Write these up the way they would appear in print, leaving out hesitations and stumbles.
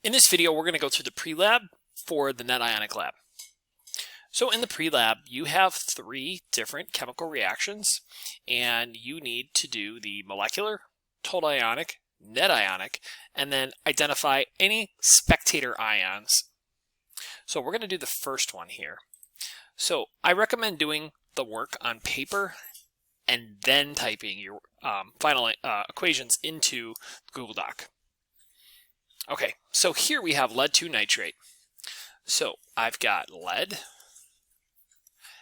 In this video, we're going to go through the pre-lab for the Net Ionic Lab. So in the pre-lab, you have 3 different chemical reactions, and you need to do the molecular, total ionic, net ionic, and then identify any spectator ions. So we're going to do the first one here. So I recommend doing the work on paper and then typing your final equations into Google Doc. Okay, so here we have lead 2 nitrate. So I've got lead,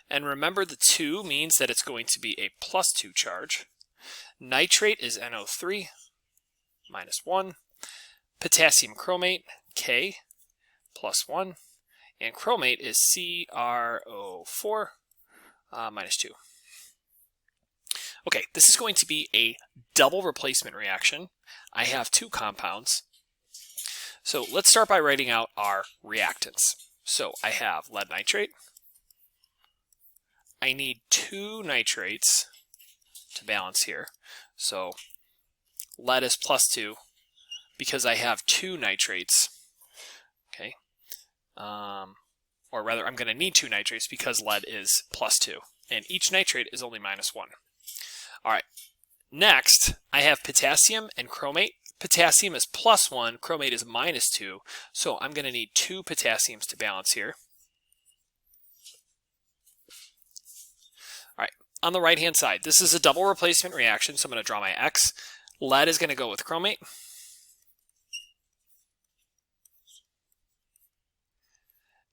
and remember the 2 means that it's going to be a +2 charge. Nitrate is NO3 minus 1. Potassium chromate, K, +1. And chromate is CrO4 minus 2. Okay, this is going to be a double replacement reaction. I have 2 compounds. So let's start by writing out our reactants. So I have lead nitrate. I need 2 nitrates to balance here. So lead is +2 because I have 2 nitrates. Okay. Or rather, I'm going to need 2 nitrates because lead is +2. And each nitrate is only -1. All right. Next, I have potassium and chromate. Potassium is +1, chromate is -2, so I'm going to need 2 potassiums to balance here. All right, on the right-hand side, this is a double replacement reaction, so I'm going to draw my X. Lead is going to go with chromate.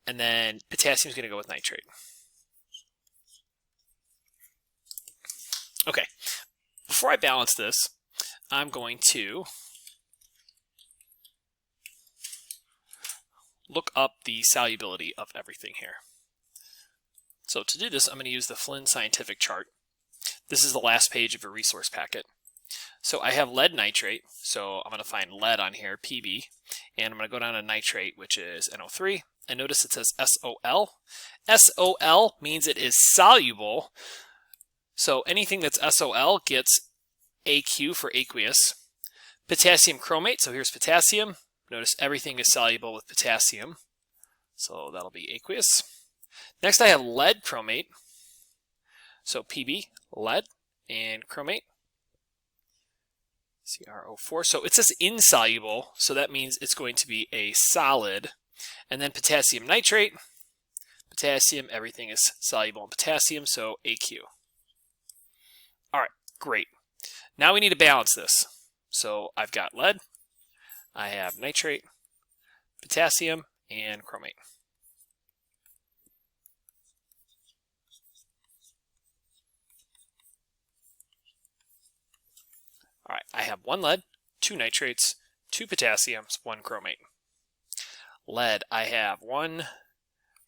And then potassium is going to go with nitrate. Okay, before I balance this, I'm going to look up the solubility of everything here. So to do this, I'm going to use the Flynn scientific chart. This is the last page of your resource packet. So I have lead nitrate, so I'm going to find lead on here, Pb, and I'm going to go down to nitrate, which is NO3, and notice it says SOL. SOL means it is soluble, so anything that's SOL gets AQ for aqueous. Potassium chromate, so here's potassium. Notice everything is soluble with potassium, so that'll be aqueous. Next I have lead chromate, so Pb, lead, and chromate, CrO4. So it says insoluble, so that means it's going to be a solid. And then potassium nitrate, potassium, everything is soluble in potassium, so AQ. All right, great. Now we need to balance this. So I've got lead, I have nitrate, potassium, and chromate. All right, I have 1 lead, 2 nitrates, 2 potassiums, 1 chromate. Lead, I have one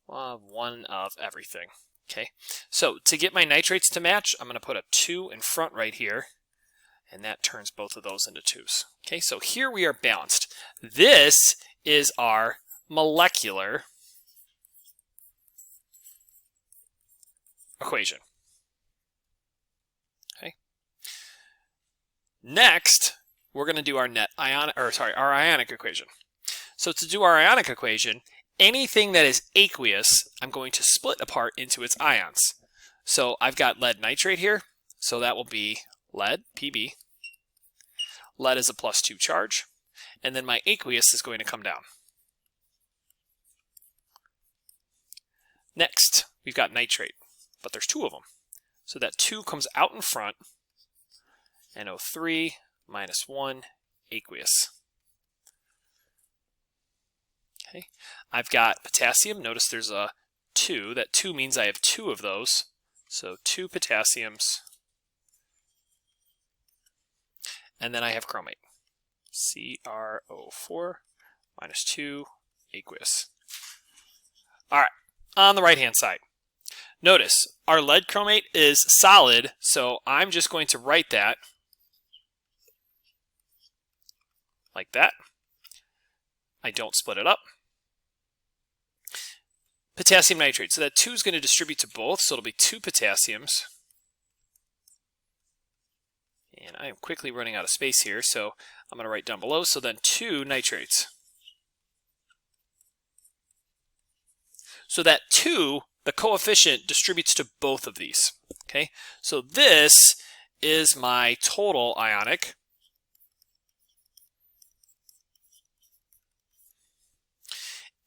of everything. Okay, so to get my nitrates to match, I'm going to put a 2 in front right here, and that turns both of those into 2s. Okay, so here we are balanced. This is our molecular equation. Okay. Next, we're going to do our our ionic equation. So to do our ionic equation, anything that is aqueous, I'm going to split apart into its ions. So I've got lead nitrate here, so that will be lead, Pb. Lead is a +2 charge, and then my aqueous is going to come down. Next, we've got nitrate, but there's 2 of them. So that 2 comes out in front, NO3 minus 1, aqueous. Okay, I've got potassium. Notice there's a 2. That 2 means I have 2 of those. So 2 potassiums. And then I have chromate. CrO4 minus 2, aqueous. All right, on the right-hand side. Notice our lead chromate is solid, so I'm just going to write that like that. I don't split it up. Potassium nitrate, so that 2 is going to distribute to both, so it'll be 2 potassiums. And I am quickly running out of space here, so I'm going to write down below, so then 2 nitrates. so that 2, the coefficient, distributes to both of these. Okay, so this is my total ionic.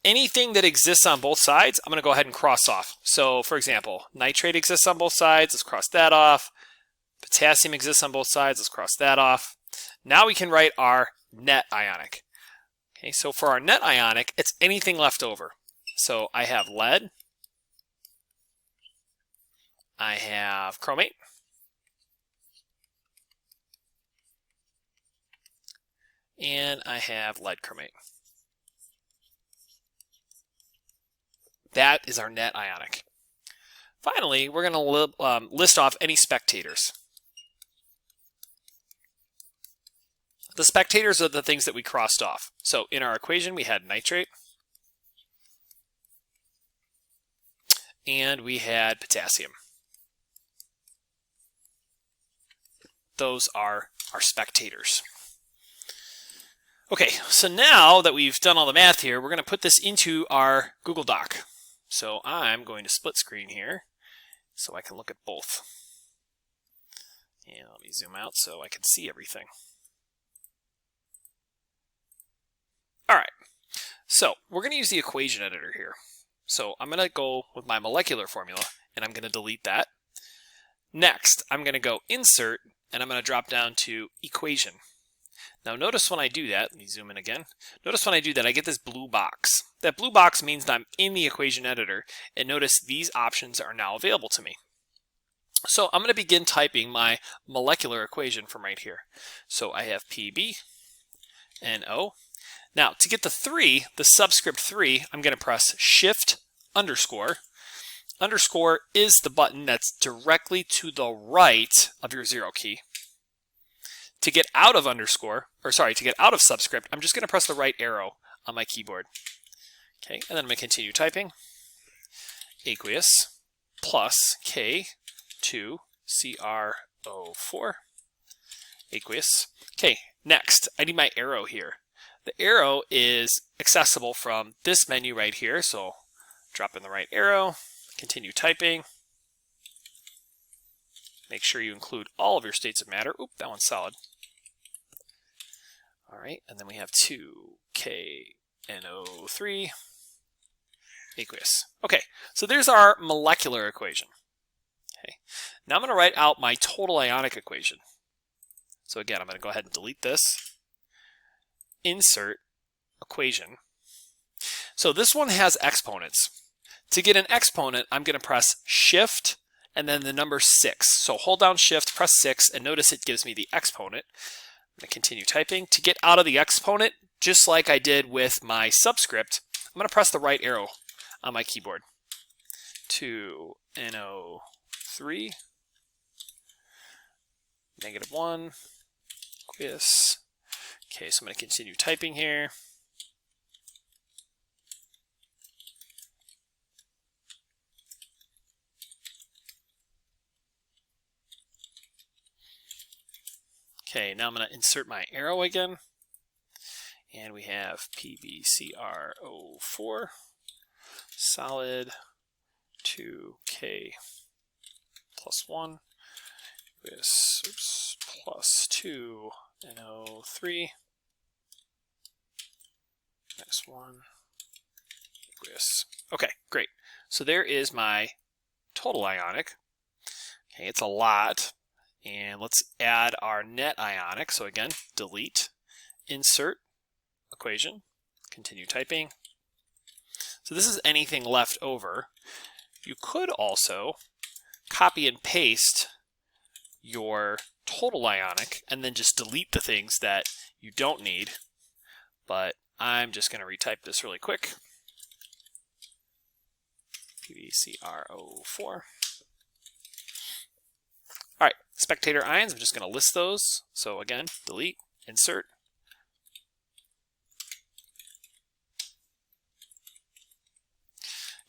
Anything that exists on both sides, I'm going to go ahead and cross off. So for example, nitrate exists on both sides, let's cross that off. Potassium exists on both sides, let's cross that off. Now we can write our net ionic. Okay, so for our net ionic, it's anything left over. So I have lead, I have chromate, and I have lead chromate. That is our net ionic. Finally, we're going to list off any spectators. The spectators are the things that we crossed off. So in our equation, we had nitrate, and we had potassium. Those are our spectators. Okay, so now that we've done all the math here, we're going to put this into our Google Doc. So I'm going to split screen here so I can look at both. And let me zoom out so I can see everything. All right, so we're going to use the equation editor here. So I'm going to go with my molecular formula, and I'm going to delete that. Next, I'm going to go Insert, and I'm going to drop down to Equation. Now notice when I do that, let me zoom in again. Notice when I do that, I get this blue box. That blue box means that I'm in the equation editor, and notice these options are now available to me. So I'm going to begin typing my molecular equation from right here. So I have PbNO. Now to get the 3, the subscript 3, I'm going to press Shift _. Underscore is the button that's directly to the right of your 0 key. To get out of to get out of subscript, I'm just going to press the right arrow on my keyboard. Okay, and then I'm going to continue typing. Aqueous plus K2CrO4. Aqueous. Okay, next, I need my arrow here. The arrow is accessible from this menu right here, so drop in the right arrow, continue typing. Make sure you include all of your states of matter. Oop, that one's solid. All right, and then we have 2KNO3 aqueous. Okay, so there's our molecular equation. Okay, now I'm going to write out my total ionic equation. So again, I'm going to go ahead and delete this. Insert equation. So this one has exponents. To get an exponent, I'm going to press Shift and then the number 6. So hold down Shift, press 6, and notice it gives me the exponent. I'm going to continue typing. To get out of the exponent, just like I did with my subscript, I'm going to press the right arrow on my keyboard. 2NO3, -1, aqueous. Okay, so I'm going to continue typing here. Okay, now I'm going to insert my arrow again. And we have PbCrO4, solid, 2K plus 1, plus 2NO3, -1, aqueous. Okay, great. So there is my total ionic. Okay, it's a lot. And let's add our net ionic. So again, delete, insert, equation, continue typing. So this is anything left over. You could also copy and paste your total ionic and then just delete the things that you don't need. But I'm just going to retype this really quick. PbCrO4. All right, spectator ions, I'm just going to list those. So again, delete, insert.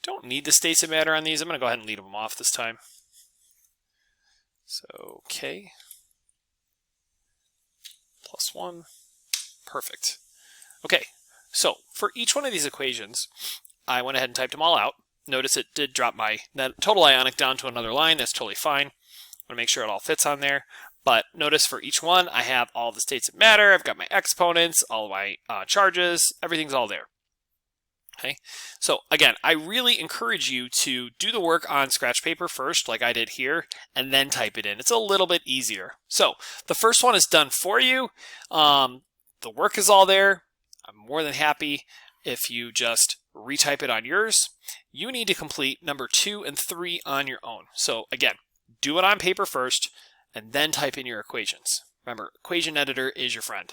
Don't need the states of matter on these. I'm going to go ahead and leave them off this time. So K plus 1, perfect. Okay, so for each one of these equations, I went ahead and typed them all out. notice it did drop my total ionic down to another line. That's totally fine. I'm going to make sure it all fits on there. But notice for each one, I have all the states that matter. I've got my exponents, all of my charges, everything's all there. Okay, so again, I really encourage you to do the work on scratch paper first, like I did here, and then type it in. It's a little bit easier. So the first one is done for you. The work is all there. I'm more than happy if you just retype it on yours. You need to complete number 2 and 3 on your own. So again, do it on paper first, and then type in your equations. Remember, equation editor is your friend.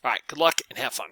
All right, good luck and have fun.